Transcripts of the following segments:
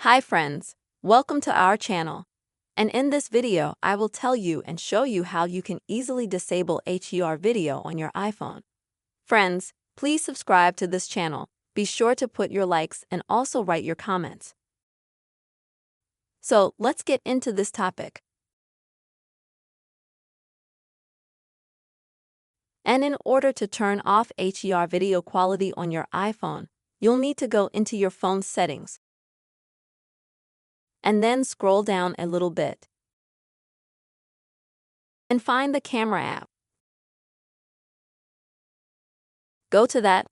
Hi friends, welcome to our channel. And in this video, I will tell you and show you how you can easily disable HDR video on your iPhone. Friends, please subscribe to this channel. Be sure to put your likes and also write your comments. So let's get into this topic. And in order to turn off HDR video quality on your iPhone, you'll need to go into your phone's settings and then scroll down a little bit and find the camera app. Go to that,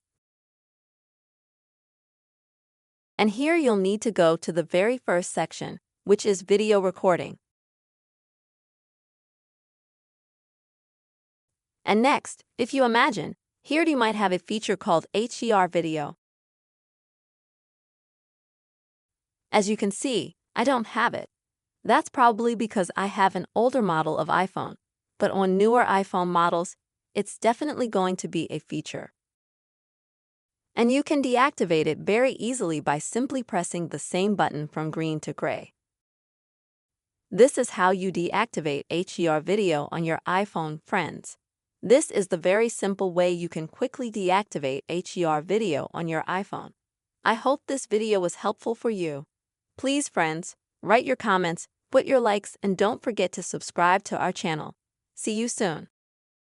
and here you'll need to go to the very first section, which is video recording. And next, if you imagine, here you might have a feature called HDR video. As you can see, I don't have it. That's probably because I have an older model of iPhone, but on newer iPhone models, it's definitely going to be a feature. And you can deactivate it very easily by simply pressing the same button from green to gray. This is how you deactivate HDR video on your iPhone, friends. This is the very simple way you can quickly deactivate HDR video on your iPhone. I hope this video was helpful for you. Please, friends, write your comments, put your likes, and don't forget to subscribe to our channel. See you soon.